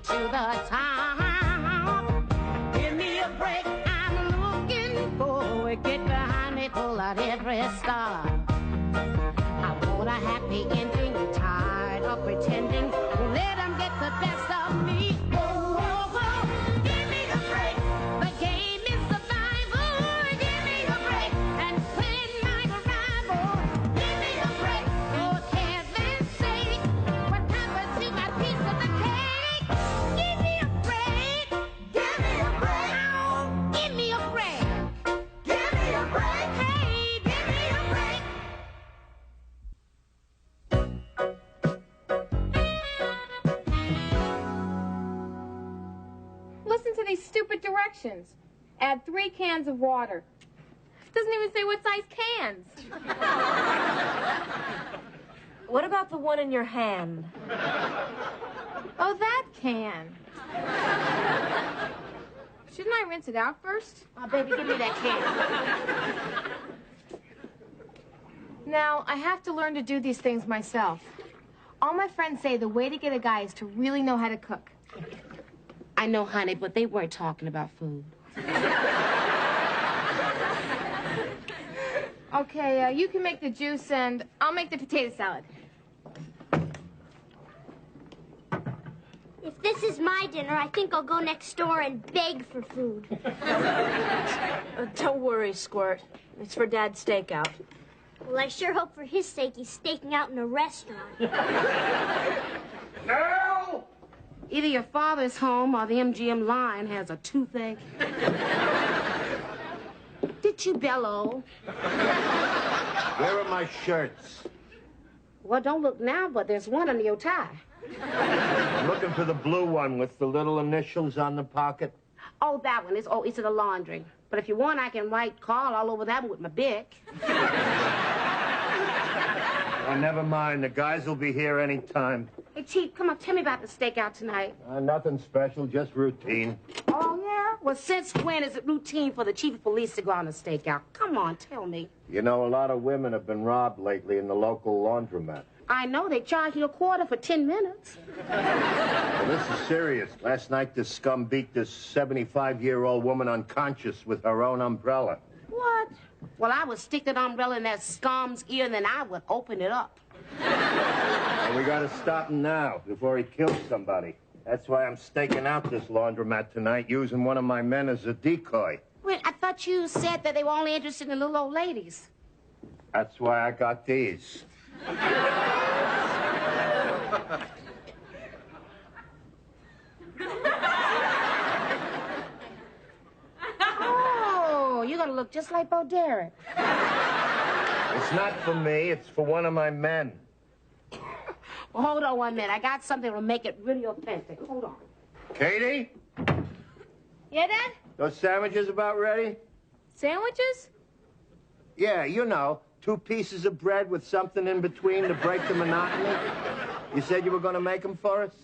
to the top. Give me a break, I'm looking forward. Get behind me, pull out every star. I want a happy ending, tired of pretending. Let them get the best of me. Oh, oh, oh, give me a break. The game is survival. Give me a break and plan my arrival. Give me a break, for heaven's sake. What happened to my piece of the cake? Give me a break. Give me a break. Oh, give me a break. Give me a break. Hey, give me a break. Listen to these stupid directions. Add 3 cans of water. Doesn't even say what size cans. What about the one in your hand? Oh, that can. Shouldn't I rinse it out first? Oh, baby, give me that can. Now, I have to learn to do these things myself. All my friends say the way to get a guy is to really know how to cook. I know, honey, but they weren't talking about food. Okay, you can make the juice and I'll make the potato salad. If this is my dinner, I think I'll go next door and beg for food. Don't worry, Squirt. It's for Dad's stakeout. Well, I sure hope for his sake he's staking out in a restaurant. No! Either your father's home or the MGM line has a toothache. Did you bellow? Where are my shirts? Well, don't look now, but there's one under your tie. I'm looking for the blue one with the little initials on the pocket. Oh, that one. It's in the laundry. But if you want, I can write Carl all over that one with my Bic. Oh, never mind. The guys will be here any time. Hey, Chief, come on, tell me about the stakeout tonight. Nothing special, just routine. Oh, yeah? Well, since when is it routine for the chief of police to go on a stakeout? Come on, tell me. You know, a lot of women have been robbed lately in the local laundromat. I know. They charge you $25 for 10 minutes. Well, this is serious. Last night, this scum beat this 75-year-old woman unconscious with her own umbrella. What? Well, I would stick that umbrella in that scum's ear, and then I would open it up. And we gotta stop him now before he kills somebody. That's why I'm staking out this laundromat tonight, using one of my men as a decoy. Wait, I thought you said that they were only interested in little old ladies. That's why I got these. Oh, you're gonna look just like Bo Derek. It's not for me, it's for one of my men. Well, hold on 1 minute. I got something that'll make it really authentic. Hold on. Katie? Yeah, Dad? Those sandwiches about ready? Sandwiches? Yeah, you know, 2 pieces of bread with something in between to break the monotony. You said you were going to make them for us?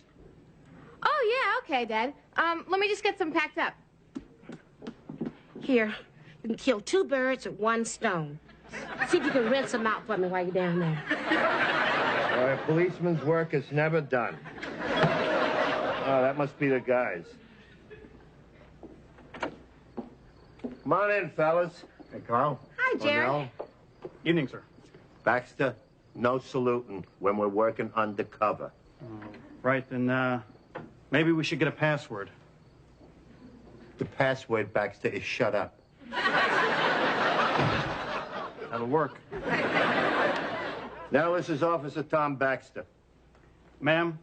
Oh, yeah, okay, Dad. Let me just get some packed up. Here, you can kill 2 birds with 1 stone. See if you can rinse them out for me while you're down there. A policeman's work is never done. Oh, that must be the guys. Come on in, fellas. Hey, Carl. Hi, Jerry. Cornell. Evening, sir. Baxter, no saluting when we're working undercover. Right, then, maybe we should get a password. The password, Baxter, is shut up. That'll work. Now, this is Officer Tom Baxter. Ma'am,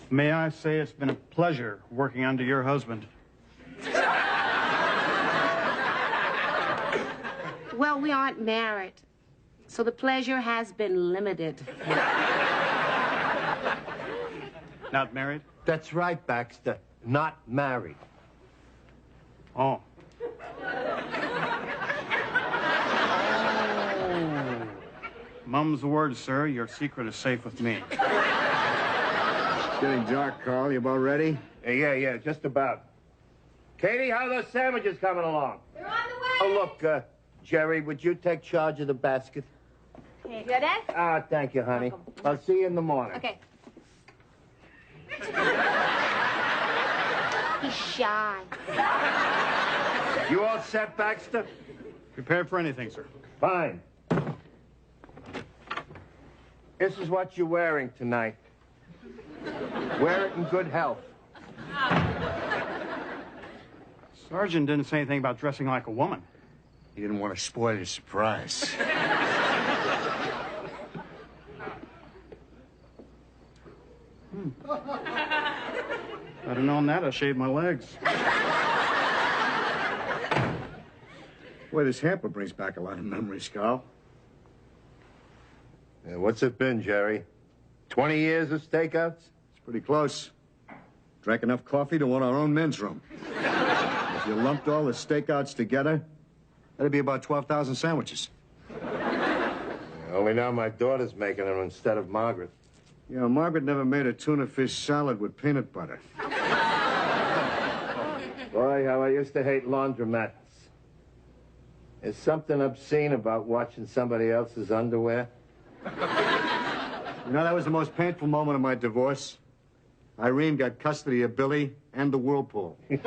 may I say it's been a pleasure working under your husband. Well, we aren't married, so the pleasure has been limited. Not married? That's right, Baxter. Not married. Oh. Mum's the word, sir. Your secret is safe with me. It's getting dark, Carl. You about ready? Yeah, just about. Katie, how are those sandwiches coming along? They're on the way. Oh, look, Jerry, would you take charge of the basket? Okay, you got that? Ah, thank you, honey. I'll see you in the morning. Okay. He's shy. You all set, Baxter? Prepared for anything, sir. Fine. This is what you're wearing tonight. Wear it in good health. Sergeant didn't say anything about dressing like a woman. He didn't want to spoil your surprise. If I'd have known that, I'd shaved my legs. Boy, this hamper brings back a lot of memories, Carl. Yeah, what's it been, Jerry? 20 years of stakeouts? It's pretty close. Drank enough coffee to want our own men's room. If you lumped all the stakeouts together, that'd be about 12,000 sandwiches. Only now my daughter's making them instead of Margaret. You know, Margaret never made a tuna fish salad with peanut butter. Boy, how I used to hate laundromats. There's something obscene about watching somebody else's underwear. You know, that was the most painful moment of my divorce. Irene got custody of Billy and the whirlpool. Hey,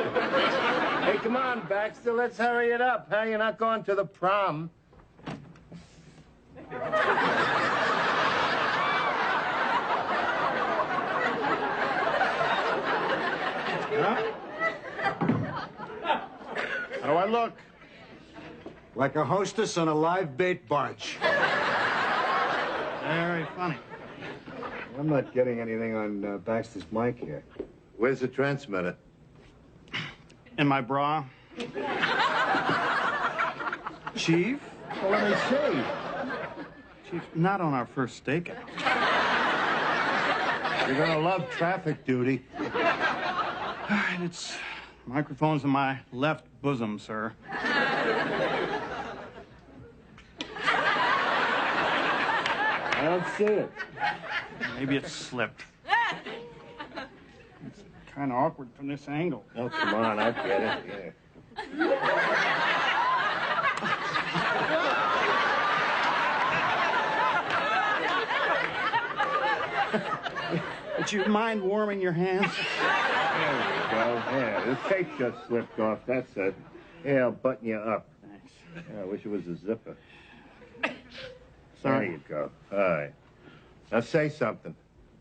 come on, Baxter, let's hurry it up. Huh? You're not going to the prom. Huh? How do I look? Like a hostess on a live bait barge. Very funny. I'm not getting anything on Baxter's mic here. Where's the transmitter? In my bra. Chief? Well, let me see. Chief, not on our first stakeout. You're gonna love traffic duty. All right, it's microphone's in my left bosom, sir. I don't see it. Maybe it slipped. It's kind of awkward from this angle. Oh, come on, I get it. Yeah. Would you mind warming your hands? There we go. Yeah, the tape just slipped off. That's it. Yeah, I'll button you up. Thanks. Yeah, I wish it was a zipper. Sorry. There you go. All right. Now say something.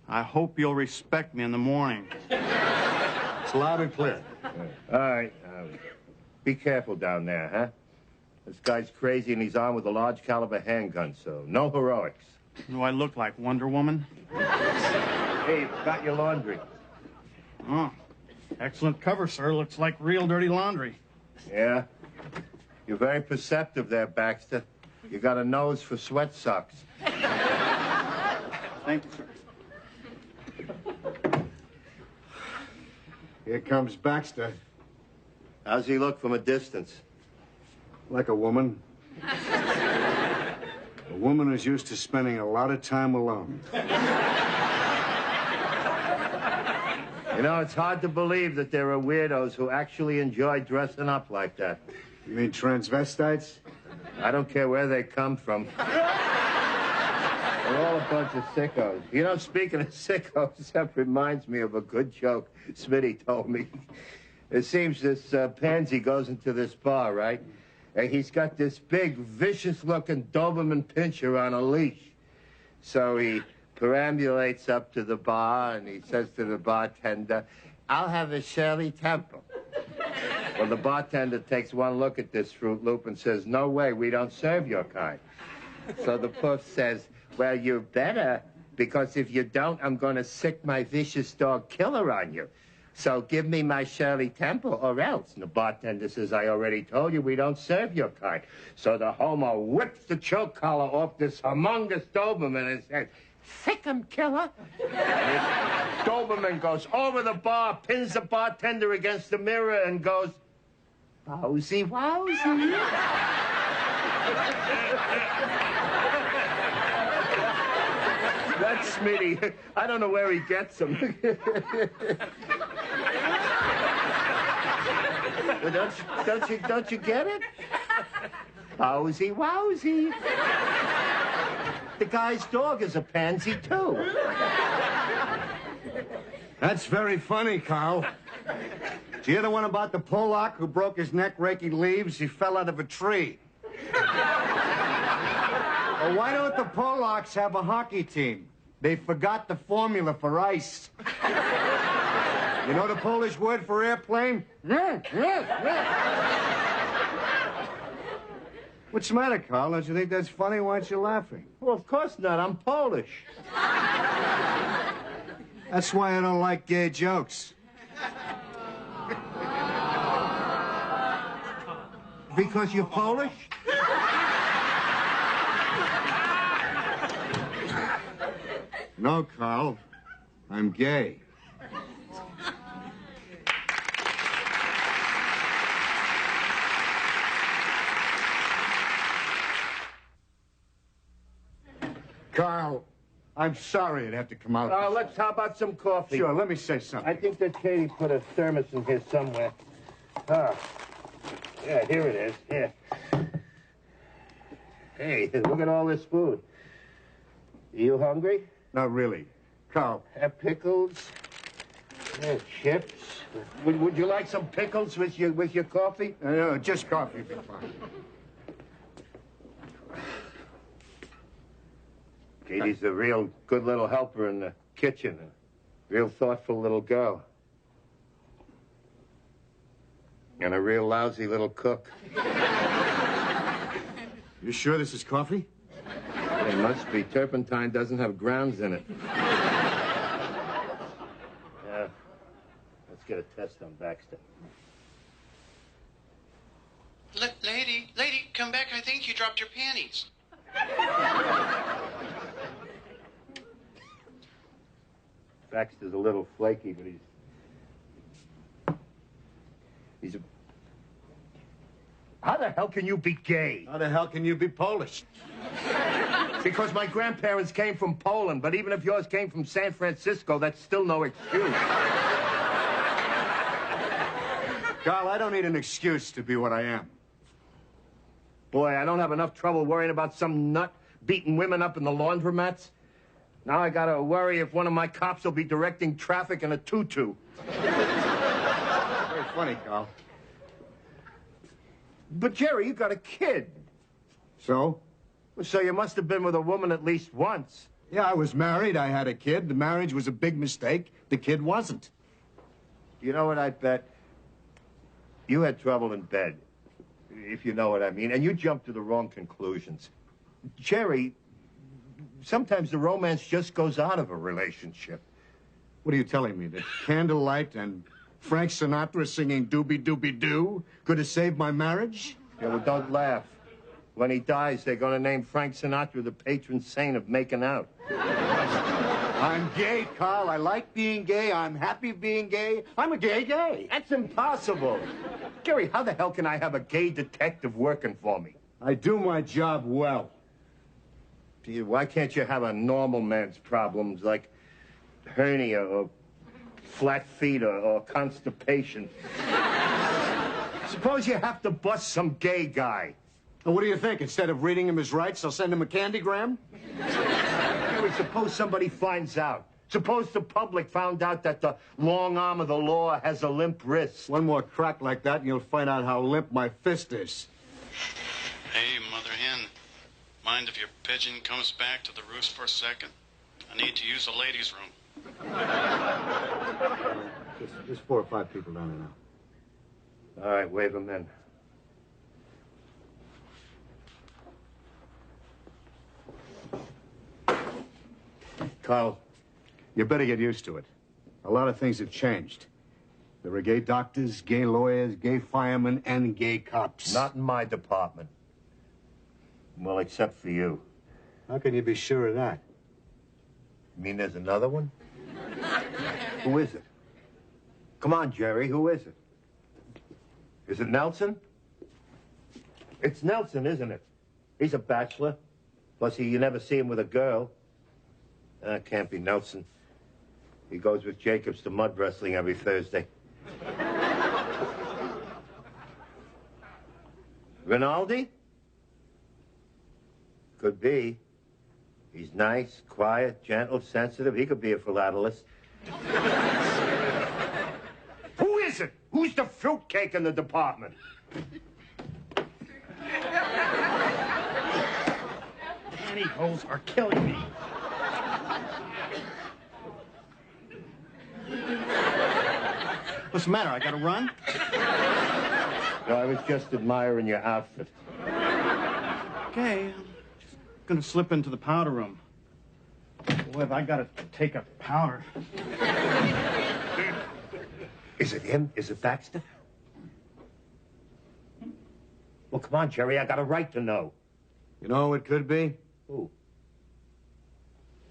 I hope you'll respect me in the morning. It's loud and clear. All right. Be careful down there, huh? This guy's crazy and he's armed with a large caliber handgun, so no heroics. Do I look like Wonder Woman? Hey, you got your laundry. Oh, excellent cover, sir. Looks like real dirty laundry. Yeah? You're very perceptive there, Baxter. You got a nose for sweat socks. Thank you, sir. Here comes Baxter. How's he look from a distance? Like a woman. A woman who's used to spending a lot of time alone. You know, it's hard to believe that there are weirdos who actually enjoy dressing up like that. You mean transvestites? I don't care where they come from. They're all a bunch of sickos. You know, speaking of sickos, that reminds me of a good joke Smitty told me. It seems this pansy goes into this bar, right? And he's got this big, vicious-looking Doberman pinscher on a leash. So he perambulates up to the bar, and he says to the bartender, "I'll have a Shirley Temple." Well, the bartender takes one look at this Fruit Loop and says, "No way, we don't serve your kind." So the puss says, "Well, you better, because if you don't, I'm going to sick my vicious dog killer on you. So give me my Shirley Temple or else." And the bartender says, "I already told you we don't serve your kind." So the homo whips the choke collar off this humongous Doberman and says, "Sick him, killer." And this Doberman goes over the bar, pins the bartender against the mirror and goes, "Wowsy, wowsy." That's Smitty. I don't know where he gets them. Well, don't you get it? Wowsy, wowsy. The guy's dog is a pansy, too. That's very funny, Carl. Do you hear the one about the Polak who broke his neck raking leaves? He fell out of a tree. Well, why don't the Polacks have a hockey team? They forgot the formula for ice. You know the Polish word for airplane? What's the matter, Carl? Don't you think that's funny? Why aren't you laughing? Well, of course not. I'm Polish. That's why I don't like gay jokes. Because you're Polish? No, Carl. I'm gay. Carl, I'm sorry it'd have to come out. How about some coffee? Sure, let me say something. I think that Katie put a thermos in here somewhere. Ah, yeah, here it is. Here. Hey, look at all this food. You hungry? Not really. Carl. Have pickles. Yeah, chips. Would you like some pickles with your coffee? No, just coffee would be fine. Katie's a real good little helper in the kitchen. A real thoughtful little girl. And a real lousy little cook. You sure this is coffee? It must be. Turpentine doesn't have grounds in it. Yeah. Let's get a test on Baxter. Lady, come back. I think you dropped your panties. Baxter's a little flaky, but he's a... How the hell can you be gay? How the hell can you be Polish? Because my grandparents came from Poland, but even if yours came from San Francisco, that's still no excuse. Carl, I don't need an excuse to be what I am. Boy, I don't have enough trouble worrying about some nut beating women up in the laundromats. Now I gotta worry if one of my cops will be directing traffic in a tutu. Very funny, Carl. But, Jerry, you got a kid. So? So you must have been with a woman at least once. Yeah, I was married. I had a kid. The marriage was a big mistake. The kid wasn't. You know what I bet? You had trouble in bed, if you know what I mean, and you jumped to the wrong conclusions. Jerry, sometimes the romance just goes out of a relationship. What are you telling me? That candlelight and Frank Sinatra singing Doobie Doobie Doo could have saved my marriage? Yeah, well, don't laugh. When he dies, they're going to name Frank Sinatra the patron saint of making out. I'm gay, Carl. I like being gay. I'm happy being gay. I'm a gay. That's impossible. Jerry, how the hell can I have a gay detective working for me? I do my job well. Gee, why can't you have a normal man's problems like hernia or flat feet or constipation? Suppose you have to bust some gay guy. Well, what do you think? Instead of reading him his rights, I'll send him a candygram? Jerry, suppose somebody finds out. Suppose the public found out that the long arm of the law has a limp wrist. One more crack like that and you'll find out how limp my fist is. Hey, Mother Hen. Mind if your pigeon comes back to the roost for a second? I need to use the ladies' room. Just 4 or 5 people down there now. All right, wave them in. Carl, you better get used to it. A lot of things have changed. There are gay doctors, gay lawyers, gay firemen, and gay cops. Not in my department. Well, except for you. How can you be sure of that? You mean there's another one? Who is it? Come on, Jerry, who is it? Is it Nelson? It's Nelson, isn't it? He's a bachelor. Plus, you never see him with a girl. That can't be Nelson. He goes with Jacobs to mud wrestling every Thursday. Rinaldi? Could be. He's nice, quiet, gentle, sensitive. He could be a philatelist. Who is it? Who's He's the fruitcake in the department. Pantyhose are killing me. What's the matter? I gotta run? No, I was just admiring your outfit. Okay, I'm just gonna slip into the powder room. Boy, have I gotta take a powder. Is it him? Is it Baxter? Well, come on, Jerry. I got a right to know. You know who it could be? Who?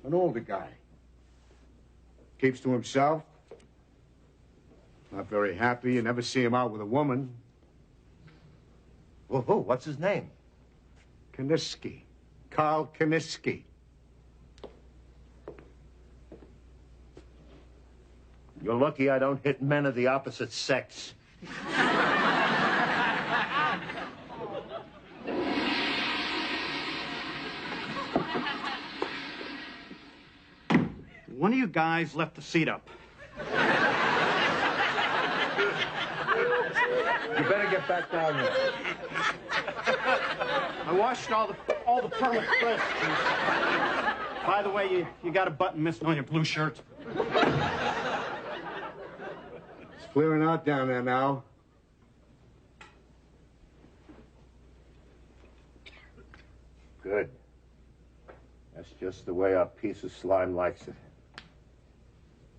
An older guy. Keeps to himself. Not very happy. You never see him out with a woman. Well, who? What's his name? Kaniski. Carl Kaniski. You're lucky I don't hit men of the opposite sex. One of you guys left the seat up. You better get back down there. I washed all the permanent crisps. By the way, you got a button missing on your blue shirt. It's clearing out down there now. Good. That's just the way our piece of slime likes it.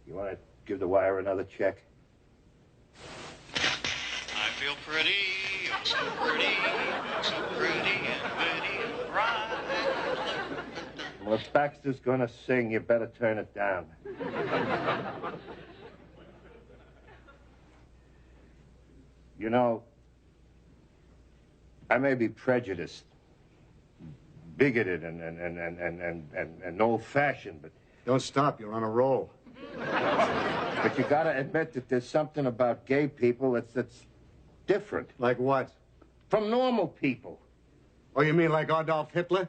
You want to give the wire another check? I feel pretty, oh so pretty, oh so pretty and witty and bright. Well, if Baxter's gonna sing, you better turn it down. You know, I may be prejudiced, bigoted, and old-fashioned, but... Don't stop. You're on a roll. But you gotta admit that there's something about gay people that's different. Like what? From normal people. Oh, you mean like Adolf Hitler?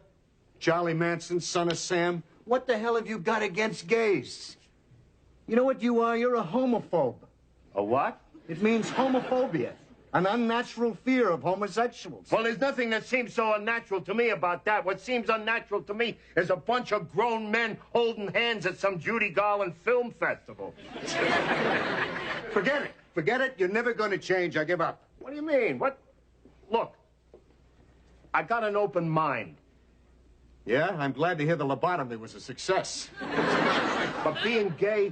Charlie Manson, son of Sam? What the hell have you got against gays? You know what you are? You're a homophobe. A what? It means homophobia. An unnatural fear of homosexuals. Well, there's nothing that seems so unnatural to me about that. What seems unnatural to me is a bunch of grown men holding hands at some Judy Garland film festival. Forget it. Forget it. You're never going to change. I give up. What do you mean? What? Look, I got an open mind. Yeah? I'm glad to hear the lobotomy was a success. But being gay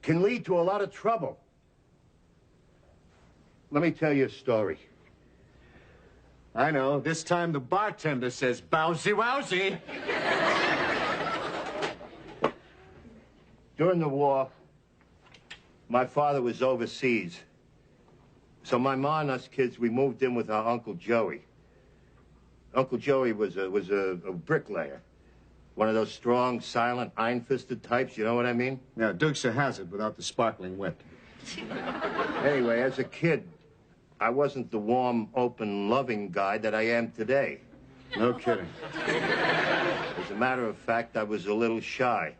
can lead to a lot of trouble. Let me tell you a story. I know. This time the bartender says, "Bowsy wowsy." During the war, my father was overseas. So my ma and us kids, we moved in with our Uncle Joey. Uncle Joey was a bricklayer. One of those strong, silent, iron-fisted types, you know what I mean? Yeah, Dukes of Hazzard without the sparkling wit. Anyway, as a kid, I wasn't the warm, open, loving guy that I am today. No kidding. As a matter of fact, I was a little shy.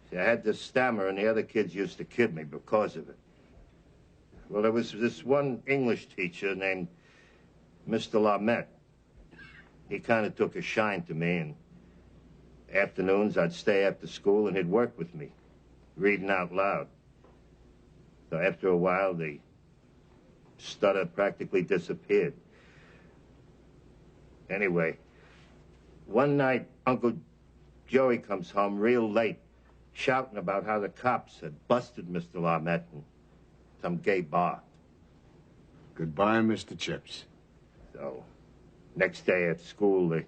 See, I had this stammer, and the other kids used to kid me because of it. Well, there was this one English teacher named Mr. Lamette. He kind of took a shine to me, and afternoons I'd stay after school, and he'd work with me, reading out loud. So after a while, the stutter practically disappeared. Anyway, one night, Uncle Joey comes home real late, shouting about how the cops had busted Mr. Lamette in some gay bar. Goodbye, Mr. Chips. So, next day at school,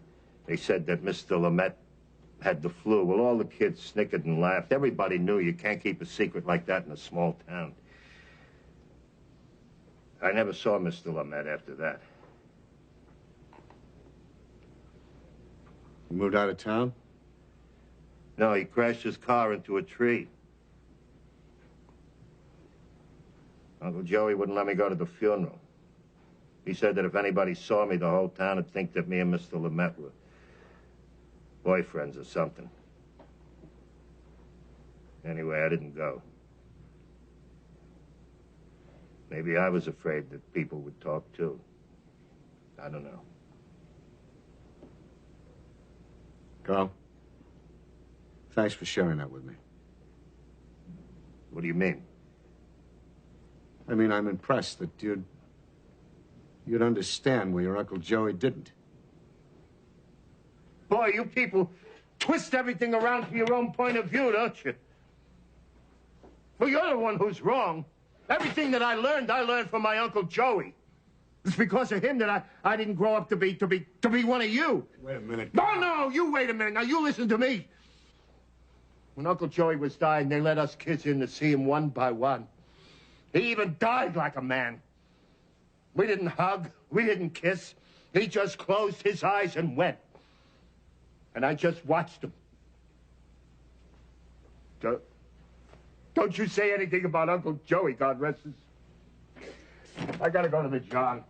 they said that Mr. Lamette had the flu. Well, all the kids snickered and laughed. Everybody knew you can't keep a secret like that in a small town. I never saw Mr. Lamette after that. You moved out of town? No, he crashed his car into a tree. Uncle Joey wouldn't let me go to the funeral. He said that if anybody saw me, the whole town would think that me and Mr. Lamette were boyfriends or something. Anyway, I didn't go. Maybe I was afraid that people would talk, too. I don't know. Carl, thanks for sharing that with me. What do you mean? I mean, I'm impressed that you'd understand where your Uncle Joey didn't. Boy, you people twist everything around to your own point of view, don't you? Well, you're the one who's wrong. Everything that I learned from my Uncle Joey. It's because of him that I didn't grow up to be one of you. Wait a minute. No, you wait a minute. Now, you listen to me. When Uncle Joey was dying, they let us kids in to see him one by one. He even died like a man. We didn't hug. We didn't kiss. He just closed his eyes and went. And I just watched him. Don't you say anything about Uncle Joey, God rest his. I gotta go to the John.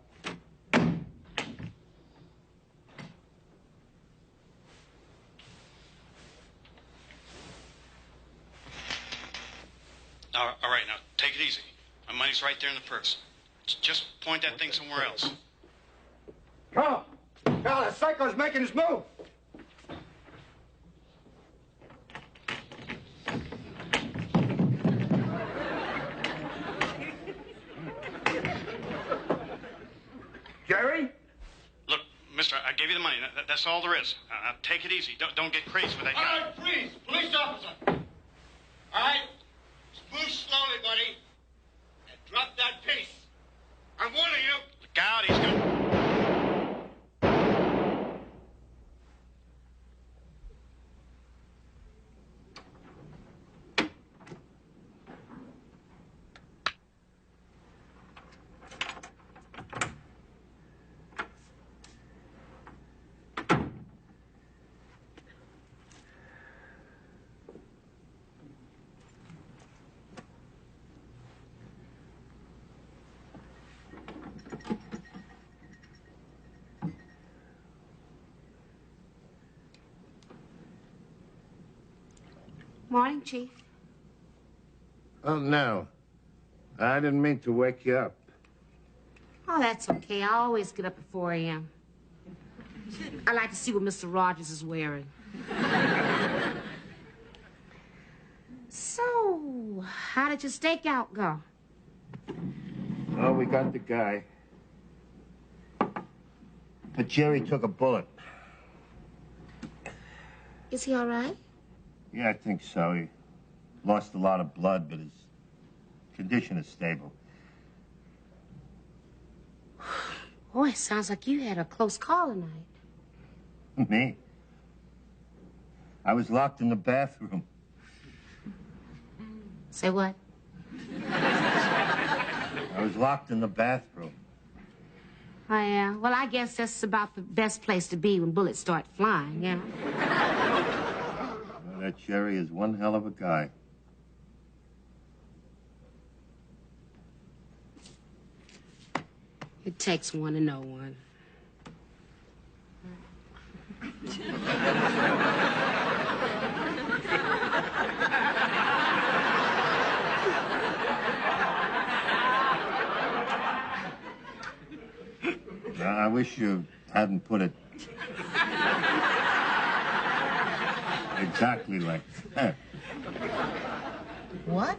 All right, now, take it easy. My money's right there in the purse. Just point that thing somewhere else. Carl! Carl, that psycho's making his move! Jerry? Look, mister, I gave you the money. That's all there is. Now, take it easy. Don't get crazy with that guy. All right, freeze! Police officer! All right? Move slowly, buddy. And drop that piece. I'm warning you. Look out, he's gonna... Morning, Chief. Oh, no. I didn't mean to wake you up. Oh, that's okay. I always get up at 4 a.m. I like to see what Mr. Rogers is wearing. So, how did your stakeout go? Oh, we got the guy. But Jerry took a bullet. Is he all right? Yeah, I think so. He lost a lot of blood, but his condition is stable. Boy, it sounds like you had a close call tonight. Me? I was locked in the bathroom. Say what? I was locked in the bathroom. Oh, yeah. Well, I guess that's about the best place to be when bullets start flying, yeah. Well, that Jerry is one hell of a guy. It takes one to know one. I wish you hadn't put it exactly like that. What?